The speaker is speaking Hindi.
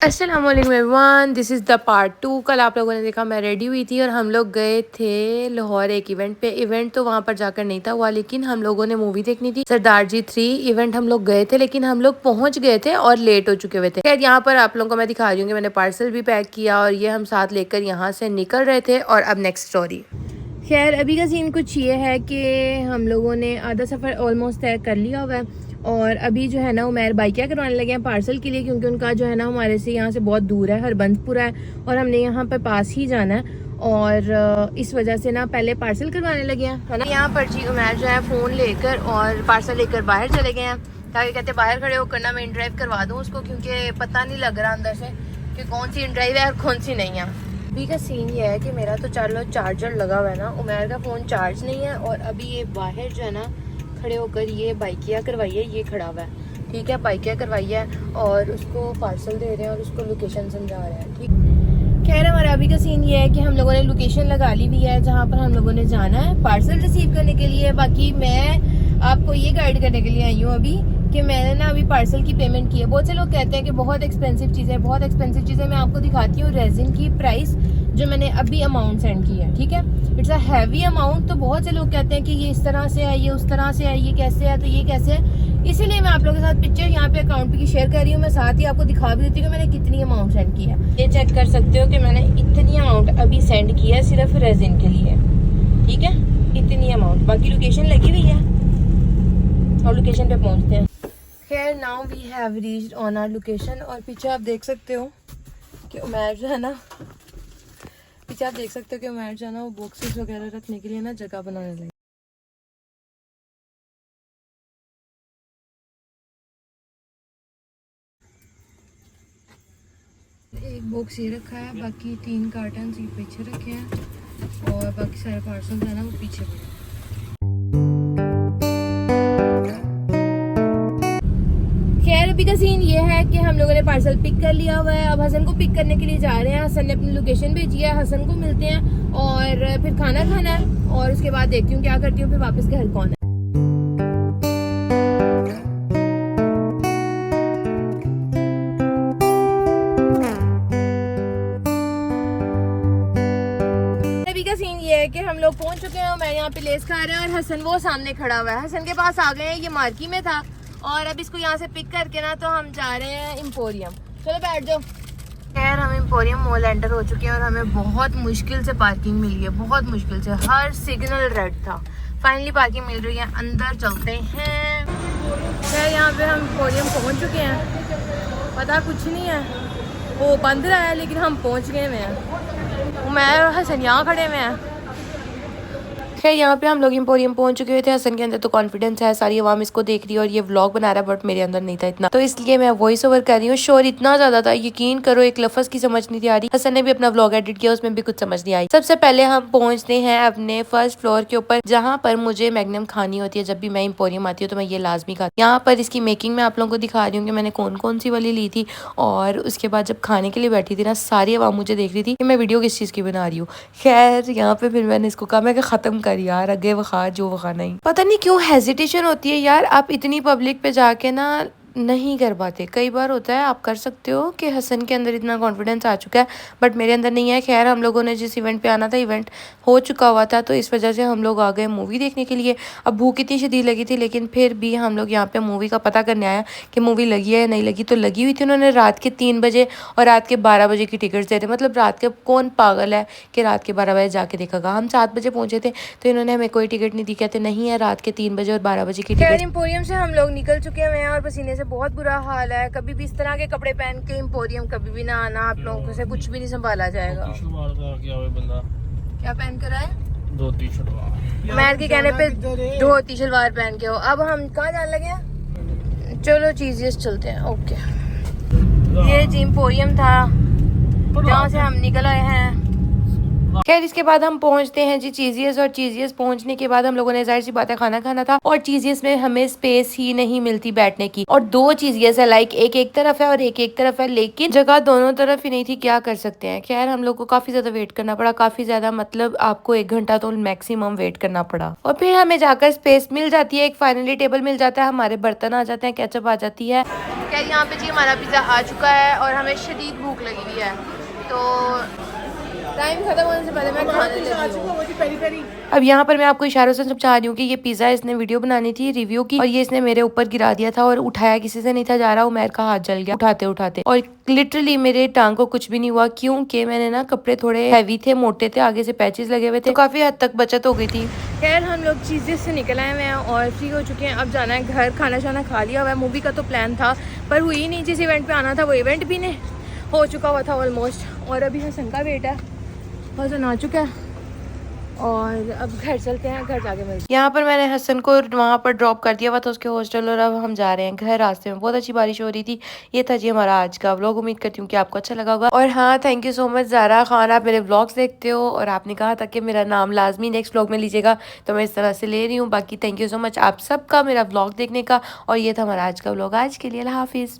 अस्सलाम वालेकुम everyone, this is the part 2। कल आप लोगों ने देखा मैं रेडी हुई थी और हम लोग गए थे लाहौर एक इवेंट पे। इवेंट तो वहाँ पर जाकर नहीं था हुआ, लेकिन हम लोगों ने मूवी देखनी थी सरदार जी 3। इवेंट हम लोग गए थे लेकिन हम लोग पहुँच गए थे और लेट हो चुके हुए थे। खैर यहाँ पर आप लोगों को मैं दिखा रही हूँ कि मैंने पार्सल भी पैक किया और ये हम साथ लेकर यहाँ से निकल रहे थे। और अब नेक्स्ट स्टोरी। खैर अभी का सीन कुछ ये है कि हम लोगों ने आधा सफ़र ऑलमोस्ट तय कर लिया हुआ है और अभी जो है ना उमैर बाइकिया करवाने लगे हैं पार्सल के लिए, क्योंकि उनका जो है ना हमारे से यहाँ से बहुत दूर है, हरबंदपुरा है और हमने यहाँ पर पास ही जाना है। और इस वजह से ना पहले पार्सल करवाने लगे हैं, है ना। यहाँ पर जी उमैर जो है फ़ोन लेकर और पार्सल लेकर बाहर चले गए हैं, ताकि कहते बाहर खड़े होकर ना मैं इन ड्राइव करवा दूँ उसको, क्योंकि पता नहीं लग रहा अंदर से कि कौन सी इन ड्राइव है और कौन सी नहीं है। अभी का सीन ये है कि मेरा तो चलो चार्जर लगा हुआ है ना, उमैर का फ़ोन चार्ज नहीं है और अभी ये बाहर जो है ना खड़े होकर ये बाइकिया करवाई है, ये खड़ा हुआ है, ठीक है, बाइकिया करवाई है और उसको पार्सल दे रहे हैं और उसको लोकेशन समझा रहे हैं, ठीक। खैर हमारा अभी का सीन ये है कि हम लोगों ने लोकेशन लगा ली हुई है जहाँ पर हम लोगों ने जाना है पार्सल रिसीव करने के लिए। बाकी मैं आपको ये गाइड करने के लिए आई हूँ अभी कि मैंने ना अभी पार्सल की पेमेंट की है। बहुत से लोग कहते हैं कि बहुत एक्सपेंसिव चीज़ें, बहुत एक्सपेंसिव चीज़ें। मैं आपको दिखाती हूँ रेजिन की प्राइस जो मैंने अभी अमाउंट सेंड की है, ठीक है। It's a heavy amount. तो बहुत से लोग कहते हैं कि ये इस तरह से है, ये उस तरह से है, ये कैसे है, तो ये कैसे है। इसीलिए मैं आप लोगों के साथ पिक्चर यहाँ पे अकाउंट पे की शेयर कर रही हूँ। मैं साथ ही आपको दिखा भी देती हूँ कि मैंने कितनी अमाउंट सेंड की है। ये चेक कर सकते हो कि मैंने इतनी अमाउंट अभी सेंड की है सिर्फ रेजिन के लिए, ठीक है, इतनी अमाउंट। बाकी लोकेशन लगी हुई है और लोकेशन पे पहुँचते हैं। खैर now we have reached on our location और पीछे आप देख सकते हो कि उमैर जो है ना, पीछे आप देख सकते हो कि उमैर जो है ना वो बॉक्सेस वगैरह रखने के लिए ना जगह बनाने लगे। एक बॉक्स ये रखा है, बाकी 3 कार्टन ये पीछे रखे हैं और बाकी सारे पार्सल जो है ना वो पीछे पड़े हैं। खैर अभी का सीन ये है कि हम लोगों ने पार्सल पिक कर लिया हुआ है। अब हसन को पिक करने के लिए जा रहे हैं। हसन ने अपनी लोकेशन भेजी है, हसन को मिलते हैं और फिर खाना खाना है और उसके बाद देखती हूँ क्या करती हूँ, फिर वापस घर कौन है। अभी का सीन ये है कि हम लोग पहुंच चुके हैं, मैं यहाँ पे लेस खा रहे हैं और हसन वो सामने खड़ा हुआ है। हसन के पास आ गए हैं, ये मार्की में था और अब इसको यहाँ से पिक करके ना तो हम जा रहे हैं एम्पोरियम। चलो बैठ जाओ। खैर हम एम्पोरियम मॉल एंटर हो चुके हैं और हमें बहुत मुश्किल से पार्किंग मिली है, बहुत मुश्किल से। हर सिग्नल रेड था, फाइनली पार्किंग मिल रही है। अंदर चलते हैं। खैर यहाँ पे हम एम्पोरियम पहुँच चुके हैं, पता कुछ नहीं है, वो बंद रहा है लेकिन हम पहुँच गए हुए हैं। मैं और हसन यहाँ खड़े हुए हैं। खैर यहाँ पे हम लोग एम्पोरियम पहुंच चुके हुए थे। हसन के अंदर तो कॉन्फिडेंस है, सारी आवाम इसको देख रही है और ये व्लॉग बना रहा है, बट मेरे अंदर नहीं था इतना, तो इसलिए मैं वॉइस ओवर कर रही हूँ। शोर इतना ज्यादा था, यकीन करो एक लफ्ज की समझ नहीं थी आ रही। हसन ने भी अपना व्लॉग एडिट किया, उसमें भी कुछ समझ नहीं आई। सबसे पहले हम पहुंचते हैं अपने फर्स्ट फ्लोर के ऊपर, जहाँ पर मुझे मैग्नम खानी होती है। जब भी मैं एम्पोरियम आती हूँ तो मैं ये लाजमी खाती हूँ। यहाँ पर इसकी मेकिंग में आप लोगों को दिखा रही हूँ कि मैंने कौन कौन सी वाली ली थी। और उसके बाद जब खाने के लिए बैठी थी ना, सारी आवाम मुझे देख रही थी कि मैं वीडियो किस चीज की बना रही हूँ। खैर यहाँ पे फिर मैंने इसको कहा, मैं खत्म कर यार, आगे वखा जो वखा नहीं। पता नहीं क्यों हेजिटेशन होती है यार, आप इतनी पब्लिक पे जाके ना नहीं कर पाते। कई बार होता है, आप कर सकते हो कि हसन के अंदर इतना कॉन्फिडेंस आ चुका है बट मेरे अंदर नहीं है। खैर हम लोगों ने जिस इवेंट पे आना था इवेंट हो चुका हुआ था, तो इस वजह से हम लोग आ गए मूवी देखने के लिए। अब भूख इतनी शदीद लगी थी लेकिन फिर भी हम लोग यहाँ पे मूवी का पता करने आया कि मूवी लगी है या नहीं लगी। तो लगी हुई थी, उन्होंने रात के 3 बजे और रात के 12 बजे की टिकट्स दे थे। मतलब रात के कौन पागल है कि रात के 12 बजे जाके देखेगा। हम 7 बजे पहुंचे थे तो इन्होंने हमें कोई टिकट नहीं दी, कहते नहीं है रात के 3 बजे और 12 बजे की टिकट। एम्पोरियम से हम लोग निकल चुके हैं और पसीने से बहुत बुरा हाल है। कभी भी इस तरह के कपड़े पहन के एम्पोरियम कभी भी ना आना, आप लोगों से कुछ भी नहीं संभाला जाएगा। क्या पहन कर आए? धोती शलवार। मैर के कहने पे धोती शलवार पहन के हो। अब हम कहाँ जाने लगे हैं? चलो चीज़ चलते हैं। ओके, ये एम्पोरियम था जहाँ से हम निकल आए हैं। खैर इसके बाद हम पहुंचते हैं जी चीजियस, और चीजियस पहुंचने के बाद हम लोगों ने जाहिर सी बात है खाना खाना था, और चीजियस में हमें स्पेस ही नहीं मिलती बैठने की, और 2 चीजियस है, लाइक एक एक तरफ है और एक एक तरफ है, लेकिन जगह दोनों तरफ ही नहीं थी, क्या कर सकते हैं। खैर हम लोग को काफी ज्यादा वेट करना पड़ा, काफी ज्यादा मतलब आपको 1 घंटा तो मैक्सिमम वेट करना पड़ा, और फिर हमें जाकर स्पेस मिल जाती है, एक फाइनली टेबल मिल जाता है, हमारे बर्तन आ जाते हैं, केचप आ जाती है। खैर यहाँ पे जी हमारा पिज्जा आ चुका है और हमें शदीद भूख लगी हुई है, तो टाइम खत्म होने से पहले मैं खाने लगी हूँ। अब यहाँ पर मैं आपको इशारों से समझा रही हूँ कि ये पिज्जा इसने वीडियो बनानी थी रिव्यू की, और ये इसने मेरे ऊपर गिरा दिया था, और उठाया किसी से नहीं था जा रहा, उमैर का हाथ जल गया उठाते उठाते, और लिटरली मेरे टांग को कुछ भी नहीं हुआ, क्योंकि मैंने ना कपड़े थोड़े हैवी थे, मोटे थे, आगे से पैचेस लगे हुए थे, तो काफी हद तक बचत हो गई थी। खैर हम लोग चीजें से निकल आए हुए हैं और फ्री हो चुके हैं, अब जाना है घर, खाना शाना खा लिया हुआ है। मूवी का तो प्लान था पर हुई नहीं, जिस इवेंट पे आना था वो इवेंट भी नहीं हो चुका हुआ था ऑलमोस्ट, और अभी हसन का वेट है, हसन आ चुका है और अब घर चलते हैं, घर जाके मिलते हैं। यहाँ पर मैंने हसन को वहाँ पर ड्रॉप कर दिया हुआ था उसके हॉस्टल, और अब हम जा रहे हैं घर। रास्ते में बहुत अच्छी बारिश हो रही थी। ये था जी हमारा आज का व्लॉग, उम्मीद करती हूँ कि आपको अच्छा लगा होगा। और हाँ, thank you so much Zara Khan, आप मेरे व्लॉग्स देखते हो और आपने कहा था कि मेरा नाम लाजमी नेक्स्ट व्लॉग में लीजिएगा, तो मैं इस तरह से ले रही हूँ। बाकी थैंक यू सो मच आप सबका मेरा व्लॉग देखने का, और ये था हमारा आज का व्लॉग। आज के लिए अल्लाह हाफिज़।